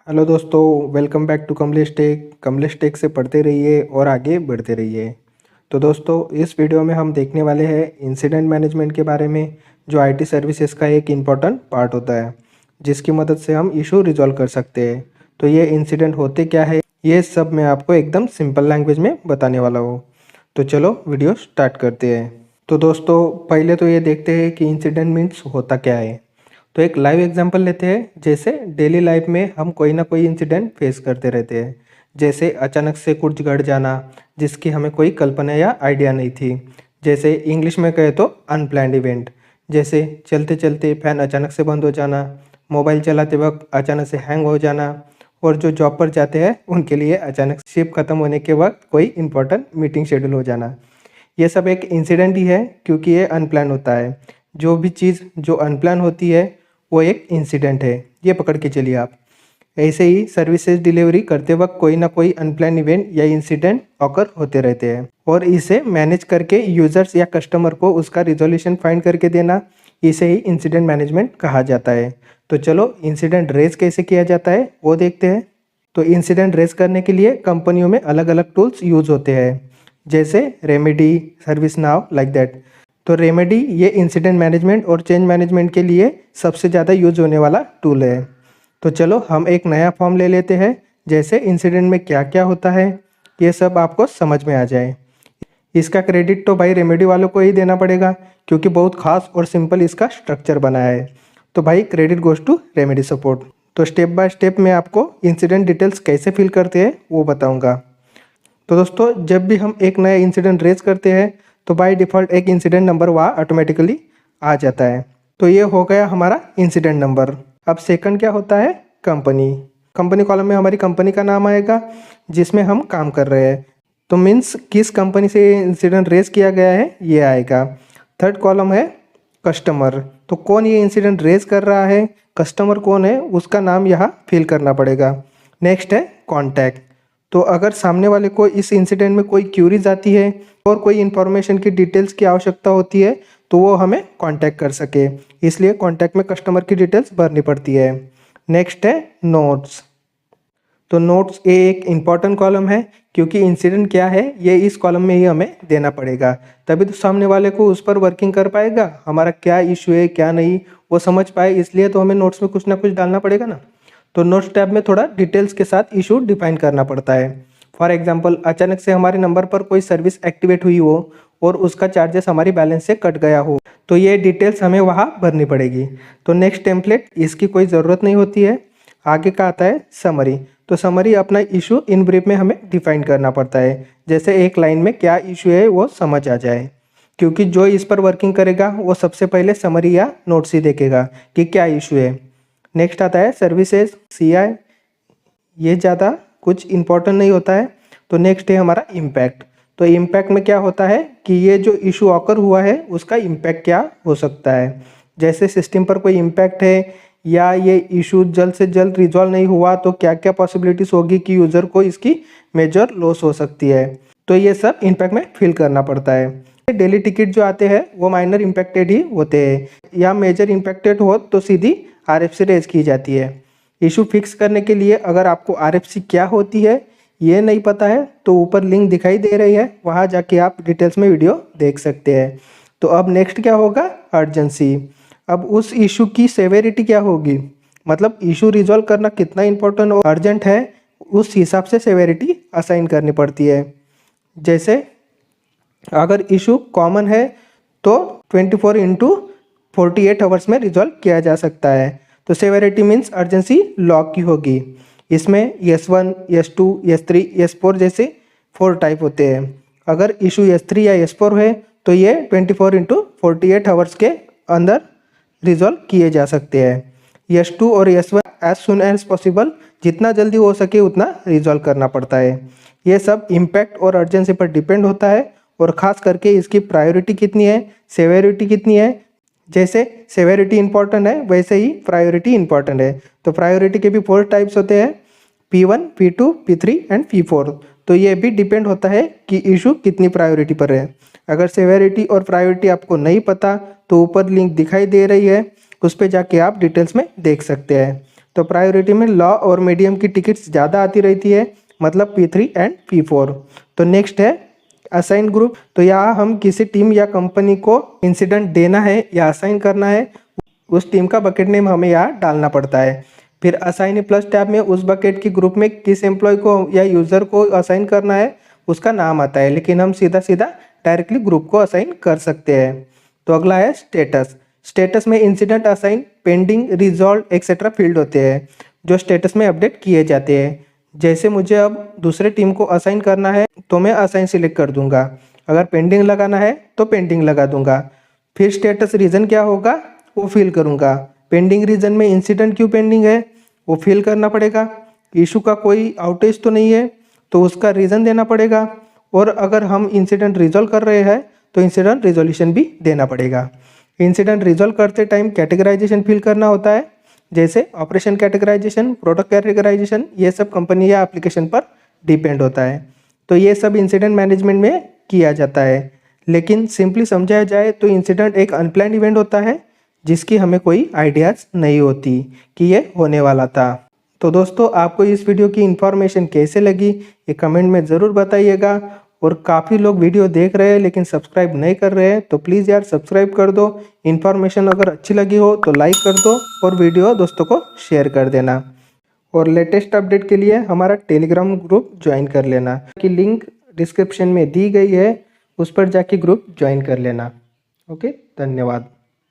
Hello दोस्तों, welcome back to Kamlesh tech से पढ़ते रहिए और आगे बढ़ते रहिए। तो दोस्तों, इस वीडियो में हम देखने वाले हैं इंसिडेंट मैनेजमेंट के बारे में, जो आईटी सर्विसेज का एक इम्पॉर्टेंट पार्ट होता है, जिसकी मदद से हम इशू रिजॉल्व कर सकते हैं। तो ये इंसिडेंट होते क्या है, ये सब मैं आपको एकदम सिंपल लैंग्वेज में बताने वाला हूँ। तो चलो वीडियो स्टार्ट करते हैं। तो दोस्तों, पहले तो ये देखते हैं कि इंसिडेंट मीन्स होता क्या है। तो एक लाइव एग्जांपल लेते हैं। जैसे डेली लाइफ में हम कोई ना कोई इंसिडेंट फेस करते रहते हैं, जैसे अचानक से कुछ घट जाना जिसकी हमें कोई कल्पना या आइडिया नहीं थी। जैसे इंग्लिश में कहे तो अनप्लैन्ड इवेंट। जैसे चलते चलते फैन अचानक से बंद हो जाना, मोबाइल चलाते वक्त अचानक से हैंग हो जाना, और जो जॉब पर जाते हैं उनके लिए अचानक शिफ्ट खत्म होने के वक्त कोई इंपॉर्टेंट मीटिंग शेड्यूल हो जाना। ये सब एक इंसिडेंट ही है, क्योंकि ये अनप्लान होता है। जो भी चीज़ जो अनप्लान होती है वो एक इंसिडेंट है, ये पकड़ के चलिए आप। ऐसे ही सर्विसेज डिलीवरी करते वक्त कोई ना कोई अनप्लान इवेंट या इंसिडेंट ऑकर होते रहते हैं, और इसे मैनेज करके यूजर्स या कस्टमर को उसका रिजोल्यूशन फाइंड करके देना, इसे ही इंसिडेंट मैनेजमेंट कहा जाता है। तो चलो इंसिडेंट रेज कैसे किया जाता है वो देखते हैं। तो इंसिडेंट रेज करने के लिए कंपनियों में अलग अलग टूल्स यूज होते हैं, जैसे remedy, service now, like that. तो रेमेडी ये इंसिडेंट मैनेजमेंट और चेंज मैनेजमेंट के लिए सबसे ज़्यादा यूज होने वाला टूल है। तो चलो हम एक नया फॉर्म ले लेते हैं, जैसे इंसिडेंट में क्या क्या होता है ये सब आपको समझ में आ जाए। इसका क्रेडिट तो भाई रेमेडी वालों को ही देना पड़ेगा, क्योंकि बहुत खास और सिंपल इसका स्ट्रक्चर बना है। तो भाई credit goes to remedy support. तो स्टेप बाय स्टेप मैं आपको इंसिडेंट डिटेल्स कैसे फिल करते हैं वो बताऊंगा। तो दोस्तों, जब भी हम एक नया इंसिडेंट रेज करते हैं तो बाय डिफ़ॉल्ट एक इंसिडेंट नंबर वहाँ ऑटोमेटिकली आ जाता है। तो ये हो गया हमारा इंसिडेंट नंबर। अब सेकंड क्या होता है, कंपनी। कंपनी कॉलम में हमारी कंपनी का नाम आएगा जिसमें हम काम कर रहे हैं। तो मीन्स किस कंपनी से इंसिडेंट रेज किया गया है ये आएगा। थर्ड कॉलम है कस्टमर। तो कौन ये इंसिडेंट रेज कर रहा है, कस्टमर कौन है, उसका नाम यहाँ फिल करना पड़ेगा। नेक्स्ट है कॉन्टैक्ट। तो अगर सामने वाले को इस इंसिडेंट में कोई क्यूरीज आती है और कोई इन्फॉर्मेशन की डिटेल्स की आवश्यकता होती है तो वो हमें कांटेक्ट कर सके, इसलिए कांटेक्ट में कस्टमर की डिटेल्स भरनी पड़ती है। नेक्स्ट है नोट्स। तो नोट्स ये एक इम्पॉर्टेंट कॉलम है, क्योंकि इंसिडेंट क्या है ये इस कॉलम में ही हमें देना पड़ेगा, तभी तो सामने वाले को उस पर वर्किंग कर पाएगा, हमारा क्या इशू है क्या नहीं वो समझ पाए, इसलिए तो हमें नोट्स में कुछ ना कुछ डालना पड़ेगा ना। तो नोट्स टैब में थोड़ा डिटेल्स के साथ इशू डिफाइन करना पड़ता है। फॉर एग्जांपल, अचानक से हमारे नंबर पर कोई सर्विस एक्टिवेट हुई हो और उसका चार्जेस हमारी बैलेंस से कट गया हो, तो ये डिटेल्स हमें वहाँ भरनी पड़ेगी। तो नेक्स्ट टेम्पलेट, इसकी कोई ज़रूरत नहीं होती है। आगे का आता है समरी। तो समरी अपना इशू इन ब्रीफ में हमें डिफाइन करना पड़ता है, जैसे एक लाइन में क्या इशू है वो समझ आ जाए, क्योंकि जो इस पर वर्किंग करेगा वो सबसे पहले समरी या नोट्स ही देखेगा कि क्या इशू है। नेक्स्ट आता है सर्विसेज, सीआई। ये ज़्यादा कुछ इम्पोर्टेंट नहीं होता है। तो नेक्स्ट है हमारा इम्पैक्ट। तो इम्पैक्ट में क्या होता है कि ये जो इशू ऑकर हुआ है उसका इम्पैक्ट क्या हो सकता है, जैसे सिस्टम पर कोई इम्पैक्ट है या ये इशू जल्द से जल्द रिजॉल्व नहीं हुआ तो क्या क्या पॉसिबिलिटीज़ होगी कि यूज़र को इसकी मेजर लॉस हो सकती है। तो ये सब इम्पैक्ट में फिल करना पड़ता है। डेली टिकट जो आते हैं वो माइनर इम्पैक्टेड ही होते हैं, या मेजर इम्पैक्टेड हो तो सीधी आरएफसी रेज की जाती है। इशू फिक्स करने के लिए अगर आपको आरएफसी क्या होती है ये नहीं पता है तो ऊपर लिंक दिखाई दे रही है, वहाँ जाके आप डिटेल्स में वीडियो देख सकते हैं। तो अब नेक्स्ट क्या होगा, अर्जेंसी। अब उस इशू की सेवेरिटी क्या होगी, मतलब इशू रिजॉल्व करना कितना इंपॉर्टेंट और अर्जेंट है, उस हिसाब से सेवेरिटी असाइन करनी पड़ती है। जैसे अगर इशू कॉमन है तो 24 × 48 आवर्स में रिजॉल्व किया जा सकता है। तो सेवेरिटी मीन्स अर्जेंसी लॉग की होगी। इसमें S1, S2, S3, S4 जैसे 4 टाइप होते हैं। अगर इशू S3 या S4 है तो ये 24 × 48 आवर्स के अंदर रिजॉल्व किए जा सकते हैं। S2 और S1 as soon as possible, जितना जल्दी हो सके उतना रिजॉल्व करना पड़ता है। ये सब इम्पैक्ट और अर्जेंसी पर डिपेंड होता है, और ख़ास करके इसकी प्रायोरिटी कितनी है, सेवेरिटी कितनी है। जैसे सेवेरिटी इंपॉर्टेंट है वैसे ही प्रायोरिटी इंपॉर्टेंट है। तो प्रायोरिटी के भी 4 टाइप्स होते हैं, P1, P2, P3 and P4। तो ये भी डिपेंड होता है कि इशू कितनी प्रायोरिटी पर है। अगर सेवेरिटी और प्रायोरिटी आपको नहीं पता तो ऊपर लिंक दिखाई दे रही है, उस पर जाके आप डिटेल्स में देख सकते हैं। तो प्रायोरिटी में लॉ और मीडियम की टिकट्स ज़्यादा आती रहती है, मतलब P3 एंड P4। तो नेक्स्ट है असाइन ग्रुप। तो यहाँ हम किसी टीम या कंपनी को इंसिडेंट देना है या असाइन करना है, उस टीम का बकेट नेम हमें यहाँ डालना पड़ता है। फिर असाइन प्लस टैब में उस बकेट की ग्रुप में किस एम्प्लॉय को या यूज़र को असाइन करना है उसका नाम आता है, लेकिन हम सीधा सीधा डायरेक्टली ग्रुप को असाइन कर सकते हैं। तो अगला है स्टेटस। स्टेटस में incident, assign, pending, resolve etcetera field होते हैं जो स्टेटस में अपडेट किए जाते हैं। जैसे मुझे अब दूसरे टीम को असाइन करना है तो मैं असाइन सिलेक्ट कर दूंगा, अगर पेंडिंग लगाना है तो पेंडिंग लगा दूंगा। फिर स्टेटस रीज़न क्या होगा वो फिल करूंगा। पेंडिंग रीज़न में इंसिडेंट क्यों पेंडिंग है वो फिल करना पड़ेगा। इशू का कोई आउटेज तो नहीं है तो उसका रीज़न देना पड़ेगा। और अगर हम इंसिडेंट रिजॉल्व कर रहे हैं तो इंसिडेंट रिजोल्यूशन भी देना पड़ेगा। इंसिडेंट रिजॉल्व करते टाइम कैटेगराइजेशन फिल करना होता है, जैसे ऑपरेशन कैटेगराइजेशन, प्रोडक्ट कैटेगराइजेशन, ये सब कंपनी या एप्लीकेशन पर डिपेंड होता है। तो ये सब इंसिडेंट मैनेजमेंट में किया जाता है। लेकिन सिंपली समझाया जाए तो इंसिडेंट एक अनप्लान्ड इवेंट होता है जिसकी हमें कोई आइडियाज़ नहीं होती कि ये होने वाला था। तो दोस्तों आपको इस वीडियो की इन्फॉर्मेशन कैसे लगी ये कमेंट में ज़रूर बताइएगा। और काफ़ी लोग वीडियो देख रहे हैं लेकिन सब्सक्राइब नहीं कर रहे हैं, तो प्लीज़ यार सब्सक्राइब कर दो। इन्फॉर्मेशन अगर अच्छी लगी हो तो लाइक कर दो और वीडियो दोस्तों को शेयर कर देना। और लेटेस्ट अपडेट के लिए हमारा टेलीग्राम ग्रुप ज्वाइन कर लेना, कि लिंक डिस्क्रिप्शन में दी गई है, उस पर जाके ग्रुप ज्वाइन कर लेना। ओके, धन्यवाद।